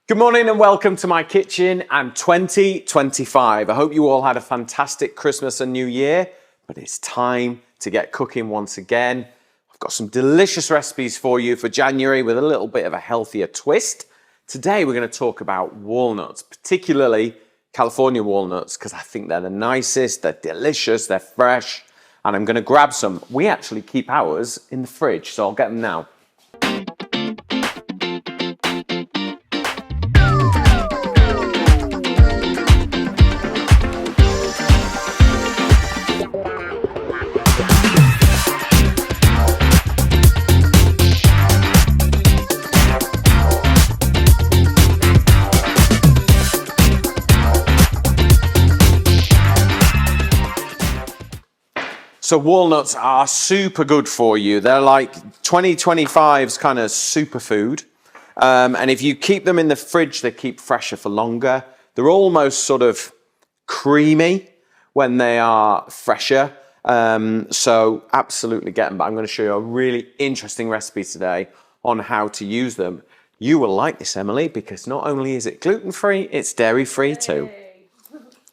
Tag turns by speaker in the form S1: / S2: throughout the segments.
S1: Good morning and welcome to my kitchen and 2025. I hope you all had a fantastic Christmas and New Year, but it's time to get cooking once again. I've got some delicious recipes for you for January with a little bit of a healthier twist. Today we're going to talk about walnuts, particularly California walnuts, because I think they're the nicest, they're delicious, they're fresh, and I'm going to grab some. We actually keep ours in the fridge, so I'll get them now. So walnuts are super good for you. They're like 2025's kind of superfood. And if you keep them in the fridge, they keep fresher for longer. They're almost sort of creamy when they are fresher. So absolutely get them. But I'm going to show you a really interesting recipe today on how to use them. You will like this, Emily, because not only is it gluten-free, it's dairy-free too.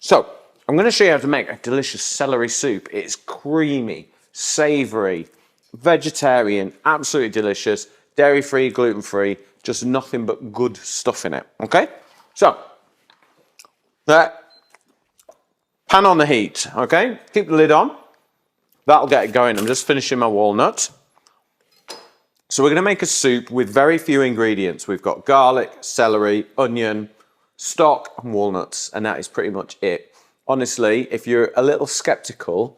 S1: So I'm going to show you how to make a delicious celery soup. It's creamy, savory, vegetarian, absolutely delicious, dairy-free, gluten-free, just nothing but good stuff in it, okay? So, pan on the heat, okay? Keep the lid on. That'll get it going. I'm just finishing my walnut. So we're going to make a soup with very few ingredients. We've got garlic, celery, onion, stock, and walnuts, and that is pretty much it. Honestly, if you're a little skeptical,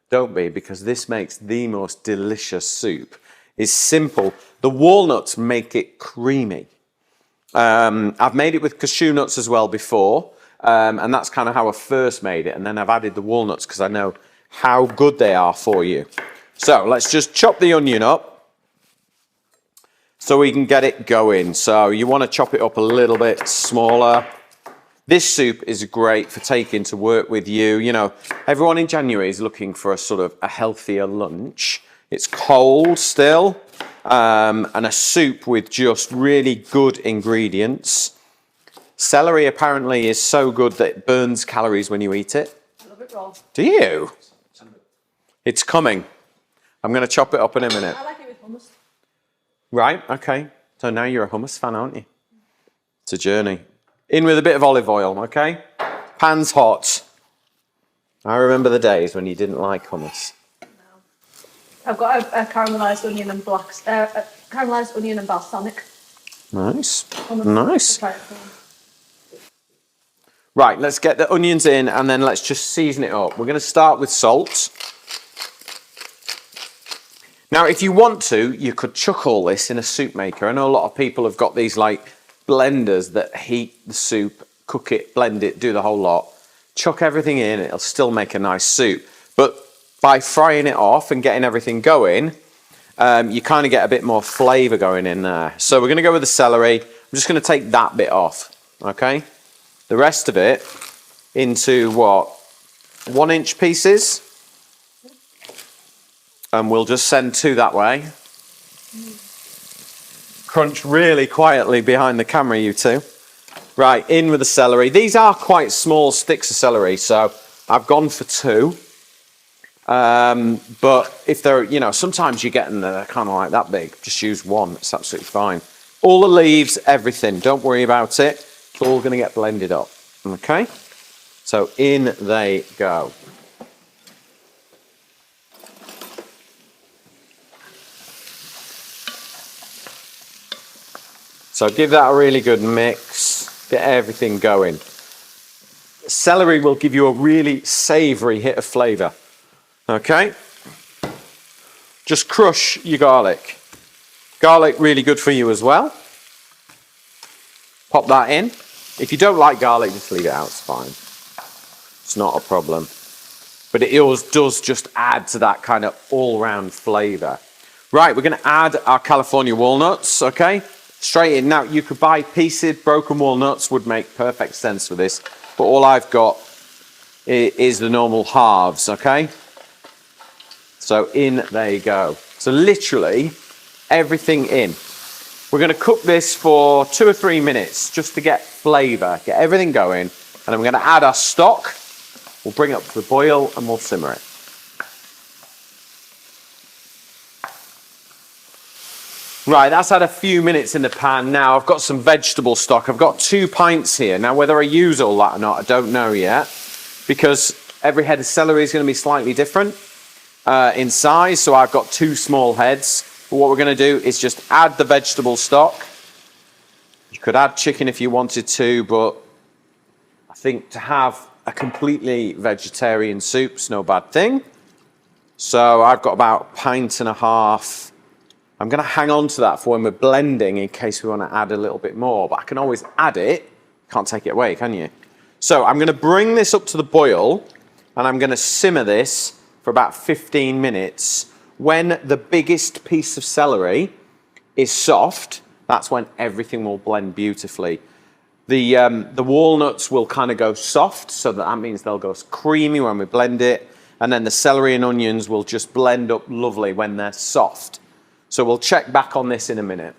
S1: don't be, because this makes the most delicious soup. It's simple. The walnuts make it creamy. I've made it with cashew nuts as well before, and that's kind of how I first made it. And then I've added the walnuts because I know how good they are for you. So let's just chop the onion up so we can get it going. So you want to chop it up a little bit smaller. This soup is great for taking to work with you. You know, everyone in January is looking for a sort of a healthier lunch. It's cold still, and a soup with just really good ingredients. Celery apparently is so good that it burns calories when you eat it.
S2: I love it raw.
S1: Do you? It's coming. I'm going to chop it up in a minute.
S2: I like it with hummus.
S1: Right, okay. So now you're a hummus fan, aren't you? It's a journey. In with a bit of olive oil, okay? Pan's hot. I remember the days when you didn't like hummus.
S2: No. I've got a caramelised onion and caramelised onion and balsamic.
S1: Nice,
S2: Hummus.
S1: nice. Right, let's get the onions in and then let's just season it up. We're going to start with salt. Now, if you want to, you could chuck all this in a soup maker. I know a lot of people have got these like blenders that heat the soup, cook it, blend it, do the whole lot. Chuck everything in, it'll still make a nice soup. But by frying it off and getting everything going, you kind of get a bit more flavour going in there. So we're going to go with the celery. I'm just going to take that bit off, okay? The rest of it into what? 1-inch pieces. And we'll just send 2 that way. Crunch really quietly behind the camera, you two. Right, in with the celery. These are quite small sticks of celery, so I've gone for 2. But if they're, you know, sometimes you get them that are kind of like that big. Just use 1, it's absolutely fine. All the leaves, everything, don't worry about it. It's all going to get blended up, okay? So in they go. So give that a really good mix, get everything going. Celery will give you a really savoury hit of flavour, okay? Just crush your garlic. Garlic really good for you as well. Pop that in. If you don't like garlic, just leave it out, it's fine. It's not a problem. But it always does just add to that kind of all-round flavour. Right, we're going to add our California walnuts, okay? Straight in. Now, you could buy pieces, broken walnuts would make perfect sense for this, but all I've got is the normal halves, okay? So in they go. So literally everything in. We're going to cook this for 2 or 3 minutes just to get flavour, get everything going. And then we're going to add our stock. We'll bring it up to the boil and we'll simmer it. Right, that's had a few minutes in the pan. Now I've got some vegetable stock. I've got 2 pints here. Now whether I use all that or not, I don't know yet, because every head of celery is going to be slightly different in size. So I've got 2 small heads. But what we're going to do is just add the vegetable stock. You could add chicken if you wanted to, but I think to have a completely vegetarian soup's no bad thing. So I've got about 1.5 pints. I'm going to hang on to that for when we're blending in case we want to add a little bit more, but I can always add it. Can't take it away, can you? So I'm going to bring this up to the boil and I'm going to simmer this for about 15 minutes. When the biggest piece of celery is soft, that's when everything will blend beautifully. The walnuts will kind of go soft, so that means they'll go creamy when we blend it, and then the celery and onions will just blend up lovely when they're soft. So we'll check back on this in a minute.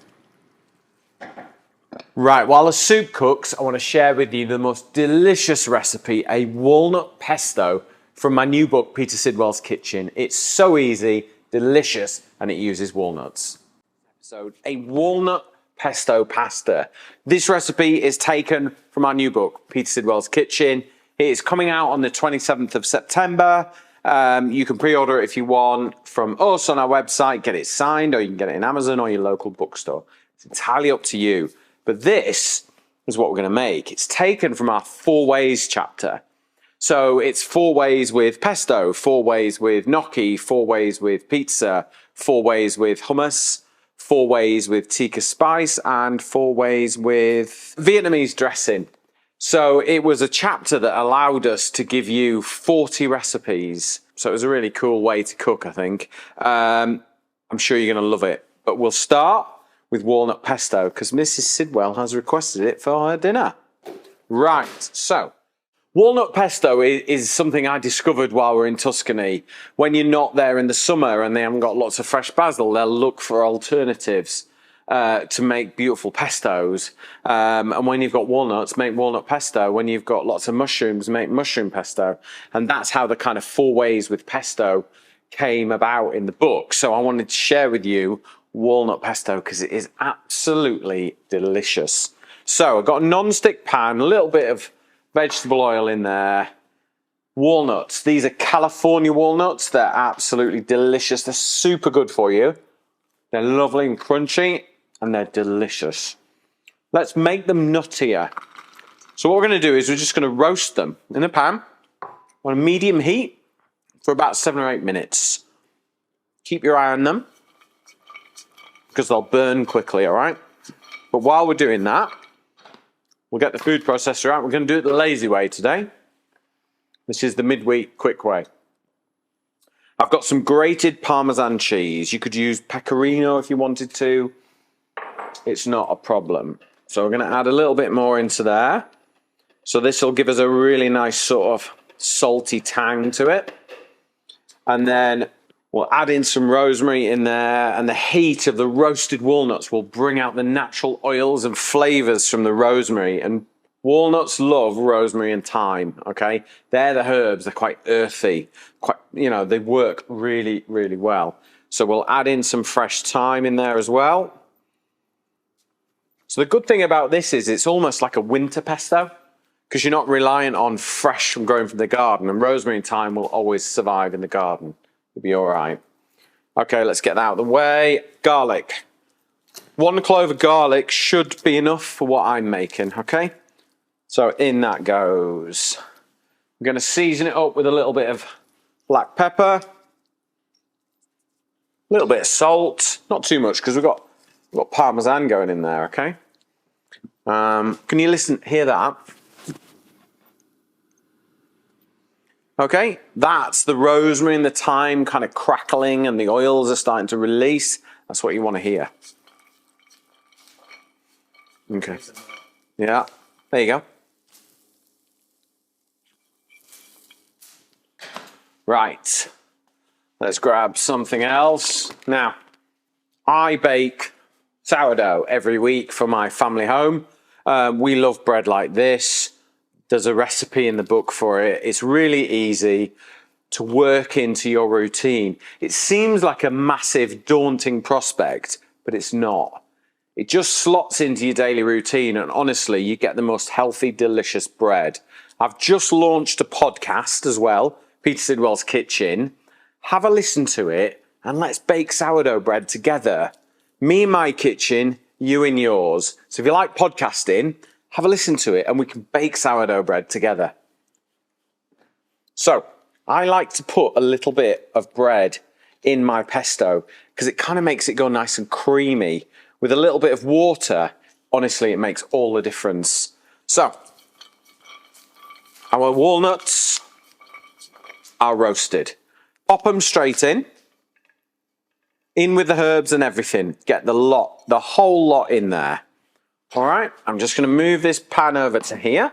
S1: Right, while the soup cooks, I want to share with you the most delicious recipe, a walnut pesto from my new book, Peter Sidwell's Kitchen. It's so easy, delicious, and it uses walnuts. So, a walnut pesto pasta. This recipe is taken from our new book, Peter Sidwell's Kitchen. It is coming out on the 27th of September. You can pre-order it if you want from us on our website, get it signed, or you can get it in Amazon or your local bookstore. It's entirely up to you. But this is what we're going to make. It's taken from our 4 ways chapter. So it's 4 ways with pesto, 4 ways with gnocchi, 4 ways with pizza, 4 ways with hummus, 4 ways with tikka spice, and 4 ways with Vietnamese dressing. So it was a chapter that allowed us to give you 40 recipes. So it was a really cool way to cook, I think. I'm sure you're going to love it. But we'll start with walnut pesto because Mrs. Sidwell has requested it for her dinner. Right, so walnut pesto is something I discovered while we're in Tuscany. When you're not there in the summer and they haven't got lots of fresh basil, they'll look for alternatives to make beautiful pestos. And when you've got walnuts, make walnut pesto. When you've got lots of mushrooms, make mushroom pesto. And that's how the kind of 4 ways with pesto came about in the book. So I wanted to share with you walnut pesto because it is absolutely delicious. So I've got a non-stick pan, a little bit of vegetable oil in there. Walnuts. These are California walnuts. They're absolutely delicious. They're super good for you. They're lovely and crunchy, and they're delicious. Let's make them nuttier. So what we're going to do is we're just going to roast them in a pan on a medium heat for about 7 or 8 minutes. Keep your eye on them because they'll burn quickly, all right? But while we're doing that, we'll get the food processor out. We're going to do it the lazy way today. This is the midweek quick way. I've got some grated Parmesan cheese. You could use pecorino if you wanted to. It's not a problem. So we're going to add a little bit more into there. So this will give us a really nice sort of salty tang to it. And then we'll add in some rosemary in there, and the heat of the roasted walnuts will bring out the natural oils and flavors from the rosemary. And walnuts love rosemary and thyme, okay? They're the herbs. They're quite earthy. They work really, really well. So we'll add in some fresh thyme in there as well. So the good thing about this is it's almost like a winter pesto because you're not reliant on fresh from growing from the garden, and rosemary and thyme will always survive in the garden. You'll be all right. Okay, let's get that out of the way. Garlic. 1 clove of garlic should be enough for what I'm making, okay? So in that goes. I'm going to season it up with a little bit of black pepper, a little bit of salt, not too much because we've got Parmesan going in there, okay? Can you hear that? Okay, that's the rosemary and the thyme kind of crackling and the oils are starting to release. That's what you want to hear. Okay. Yeah, there you go. Right, let's grab something else. Now, I bake sourdough every week for my family home. We love bread like this. There's a recipe in the book for it. It's really easy to work into your routine. It seems like a massive, daunting prospect, but it's not. It just slots into your daily routine, and honestly, you get the most healthy, delicious bread. I've just launched a podcast as well, Peter Sidwell's Kitchen. Have a listen to it, and let's bake sourdough bread together. Me in my kitchen, you in yours. So if you like podcasting, have a listen to it, and we can bake sourdough bread together. So I like to put a little bit of bread in my pesto because it kind of makes it go nice and creamy. With a little bit of water, honestly, it makes all the difference. So, our walnuts are roasted. Pop them straight in with the herbs and everything. Get the whole lot in there. All right, I'm just going to move this pan over to here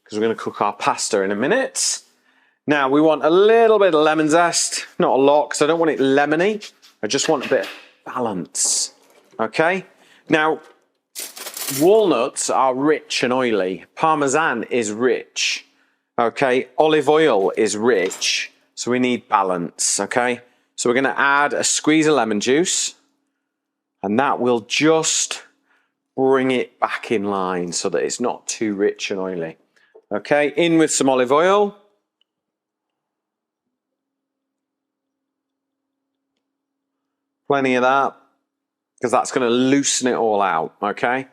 S1: because we're going to cook our pasta in a minute. Now, we want a little bit of lemon zest, not a lot because I don't want it lemony. I just want a bit of balance. Okay, now walnuts are rich and oily. Parmesan is rich. Okay, olive oil is rich, so we need balance. Okay, so we're going to add a squeeze of lemon juice, and that will just bring it back in line so that it's not too rich and oily. Okay, in with some olive oil. Plenty of that, because that's going to loosen it all out, okay?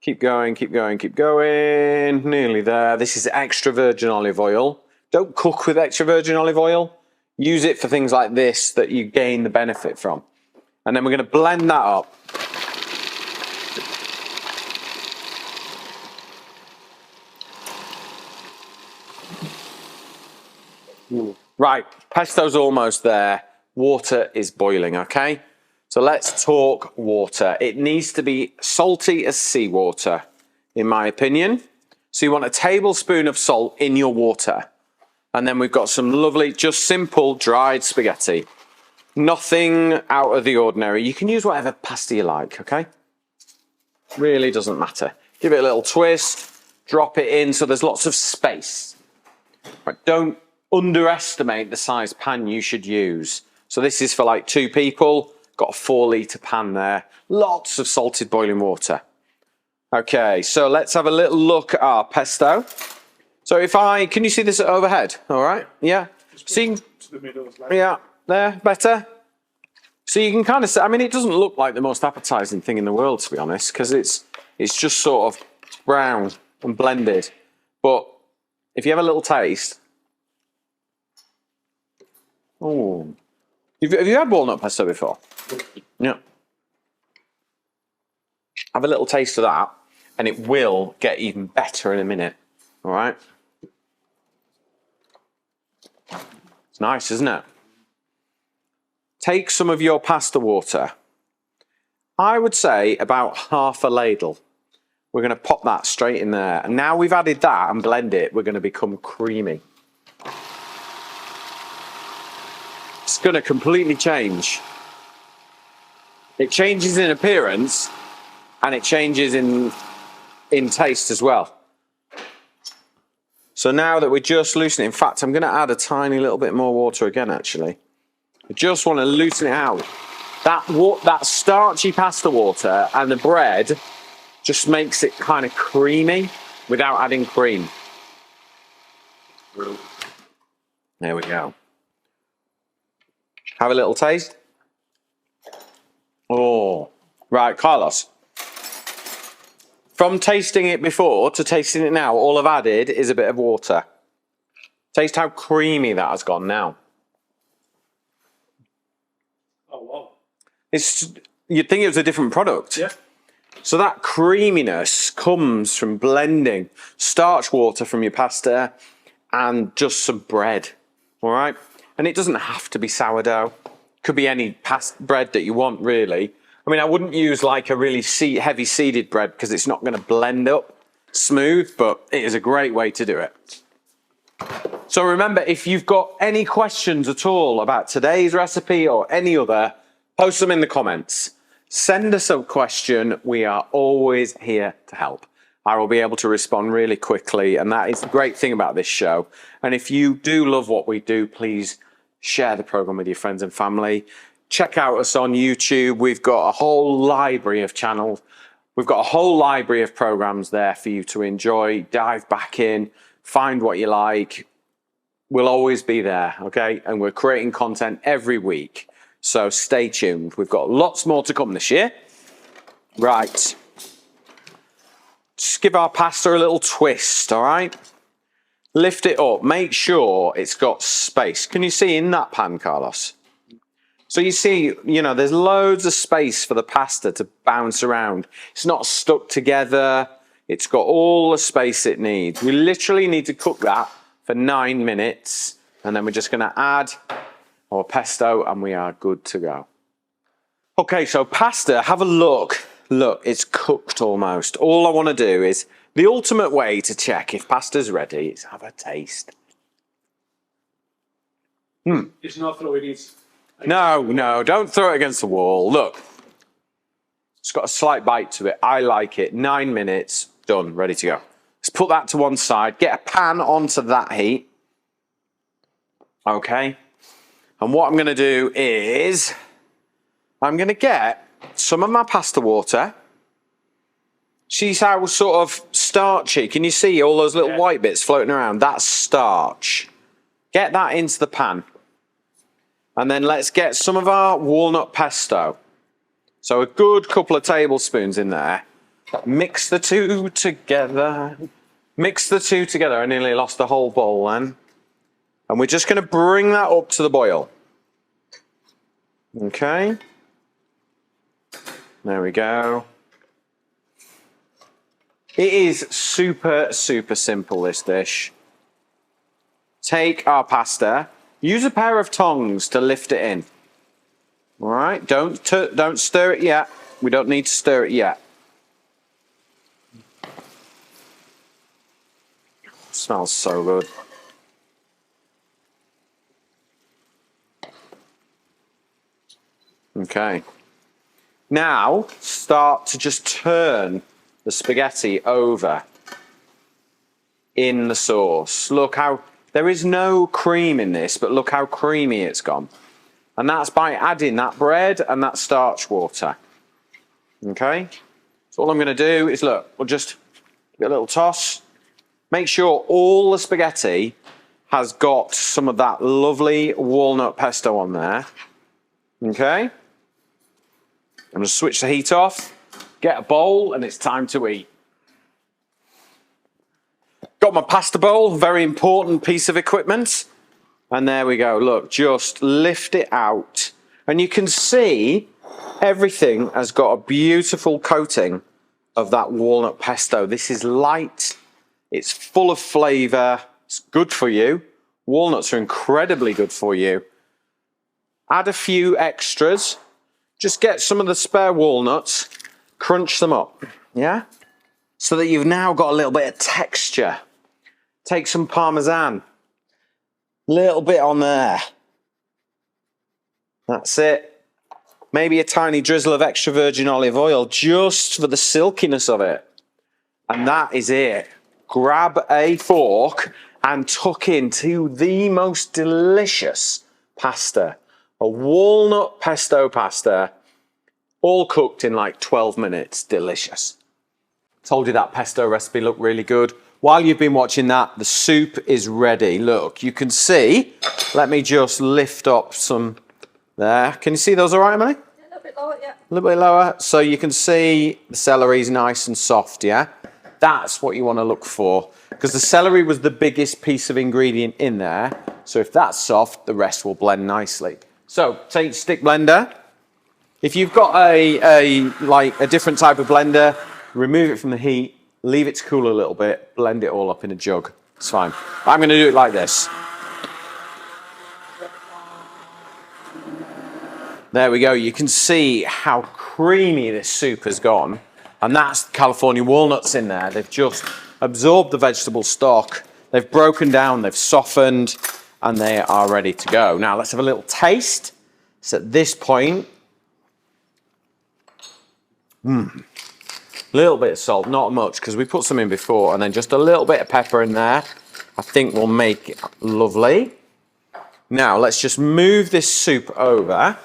S1: Keep going, keep going, keep going. Nearly there. This is extra virgin olive oil. Don't cook with extra virgin olive oil. Use it for things like this that you gain the benefit from. And then we're going to blend that up. Right, pesto's almost there. Water is boiling, okay? So let's talk water. It needs to be salty as seawater, in my opinion. So you want a tablespoon of salt in your water. And then we've got some lovely, just simple dried spaghetti. Nothing out of the ordinary. You can use whatever pasta you like, okay? Really doesn't matter. Give it a little twist, drop it in so there's lots of space. Right, don't underestimate the size pan you should use. So this is for like 2 people. Got a 4-litre pan there. Lots of salted boiling water. Okay, so let's have a little look at our pesto. So can you see this overhead? All right, yeah. See, yeah, there, better. So you can kind of say, I mean, it doesn't look like the most appetizing thing in the world, to be honest, because it's just sort of brown and blended. But if you have a little taste, oh. Have you had walnut pesto before? Yeah. Have a little taste of that, and it will get even better in a minute. All right? It's nice, isn't it? Take some of your pasta water. I would say about half a ladle. We're going to pop that straight in there. And now we've added that and blend it, we're going to become creamy. It's going to completely change. It changes in appearance and it changes in taste as well. So now that we're just loosening, in fact, I'm going to add a tiny little bit more water again, actually. I just want to loosen it out. That starchy pasta water and the bread just makes it kind of creamy without adding cream. There we go. Have a little taste. Oh, right, Carlos. From tasting it before to tasting it now, all I've added is a bit of water. Taste how creamy that has gone now.
S3: Oh, wow.
S1: You'd think it was a different product.
S3: Yeah.
S1: So that creaminess comes from blending starch water from your pasta and just some bread, all right? And it doesn't have to be sourdough. Could be any bread that you want, really. I mean, I wouldn't use like a really heavy seeded bread because it's not going to blend up smooth, but it is a great way to do it. So remember, if you've got any questions at all about today's recipe or any other, post them in the comments. Send us a question. We are always here to help. I will be able to respond really quickly, and that is the great thing about this show. And if you do love what we do, please share the program with your friends and family. Check out us on YouTube. We've got a whole library of channels. We've got a whole library of programs there for you to enjoy. Dive back in, find what you like. We'll always be there, okay? And we're creating content every week. So stay tuned. We've got lots more to come this year. Right. Just give our pasta a little twist, all right? Lift it up. Make sure it's got space. Can you see in that pan, Carlos? So you see, there's loads of space for the pasta to bounce around. It's not stuck together. It's got all the space it needs. We literally need to cook that for 9 minutes. And then we're just going to add our pesto and we are good to go. Okay, so pasta, have a look. Look, it's cooked almost. All I want to do is, the ultimate way to check if pasta's ready is have a taste.
S3: It's not throwing it.
S1: No, don't throw it against the wall. Look, it's got a slight bite to it. I like it. 9 minutes, done, ready to go. Let's put that to one side. Get a pan onto that heat. Okay. And what I'm going to do is, I'm going to get some of my pasta water. See how sort of starchy. Can you see all those little white bits floating around? That's starch. Get that into the pan. And then let's get some of our walnut pesto. So a good couple of tablespoons in there. Mix the two together. Mix the two together. I nearly lost the whole bowl then. And we're just going to bring that up to the boil. Okay. There we go. It is super, super simple, this dish. Take our pasta. Use a pair of tongs to lift it in. All right, don't stir it yet. We don't need to stir it yet. Smells so good. Okay. Now, start to just turn the spaghetti over in the sauce. Look how, there is no cream in this, but look how creamy it's gone. And that's by adding that bread and that starch water. Okay? So all I'm going to do is, look, we'll just give it a little toss. Make sure all the spaghetti has got some of that lovely walnut pesto on there. Okay? I'm going to switch the heat off, get a bowl, and it's time to eat. Got my pasta bowl, very important piece of equipment. And there we go. Look, just lift it out. And you can see everything has got a beautiful coating of that walnut pesto. This is light. It's full of flavor. It's good for you. Walnuts are incredibly good for you. Add a few extras. Just get some of the spare walnuts, crunch them up, yeah? So that you've now got a little bit of texture. Take some Parmesan. Little bit on there. That's it. Maybe a tiny drizzle of extra virgin olive oil just for the silkiness of it. And that is it. Grab a fork and tuck into the most delicious pasta. A walnut pesto pasta, all cooked in like 12 minutes. Delicious. Told you that pesto recipe looked really good. While you've been watching that, the soup is ready. Look, you can see, let me just lift up some there. Can you see those all right, Emily?
S2: A little bit lower, yeah.
S1: A little bit lower. So you can see the celery's nice and soft, yeah? That's what you want to look for, because the celery was the biggest piece of ingredient in there. So if that's soft, the rest will blend nicely. So take your stick blender. If you've got a different type of blender, remove it from the heat, leave it to cool a little bit, blend it all up in a jug. It's fine. I'm going to do it like this. There we go. You can see how creamy this soup has gone. And that's California walnuts in there. They've just absorbed the vegetable stock. They've broken down, they've softened, and they are ready to go. Now let's have a little taste. So at this point, Little bit of salt, not much, because we put some in before, and then just a little bit of pepper in there. I think will make it lovely. Now, let's just move this soup over,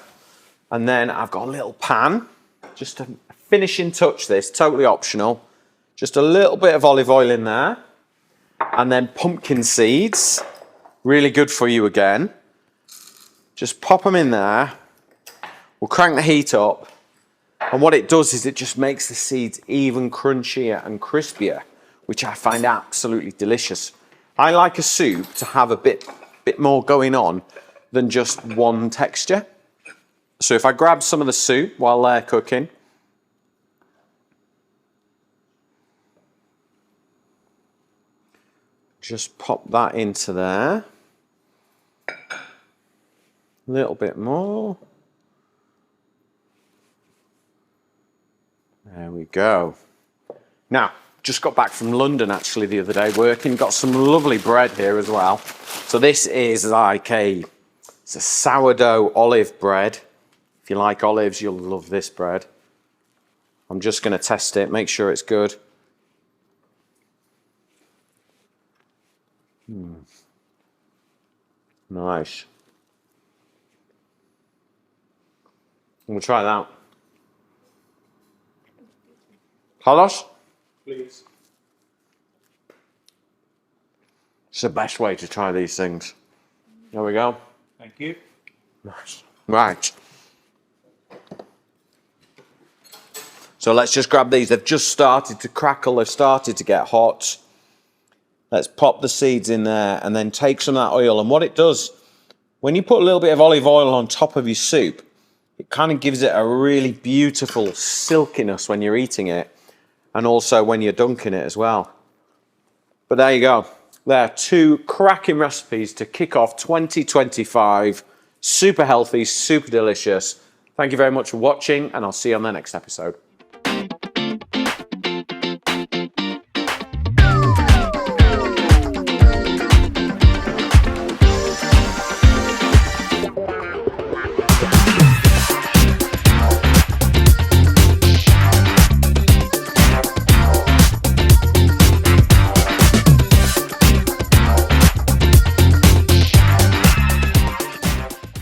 S1: and then I've got a little pan, just a finishing touch this, totally optional. Just a little bit of olive oil in there, and then pumpkin seeds, really good for you again. Just pop them in there. We'll crank the heat up. And what it does is it just makes the seeds even crunchier and crispier, which I find absolutely delicious. I like a soup to have a bit more going on than just one texture. So if I grab some of the soup while they're cooking, just pop that into there. A little bit more. There we go. Now, just got back from London actually the other day working. Got some lovely bread here as well. So this is like it's a sourdough olive bread. If you like olives, you'll love this bread. I'm just going to test it, make sure it's good. Nice. We'll try that. Carlos?
S3: Please.
S1: It's the best way to try these things. There we go.
S3: Thank you.
S1: Nice. Right. So let's just grab these. They've just started to crackle. They've started to get hot. Let's pop the seeds in there and then take some of that oil. And what it does, when you put a little bit of olive oil on top of your soup, it kind of gives it a really beautiful silkiness when you're eating it, and also when you're dunking it as well. But there you go. There are two cracking recipes to kick off 2025. Super healthy, super delicious. Thank you very much for watching, and I'll see you on the next episode.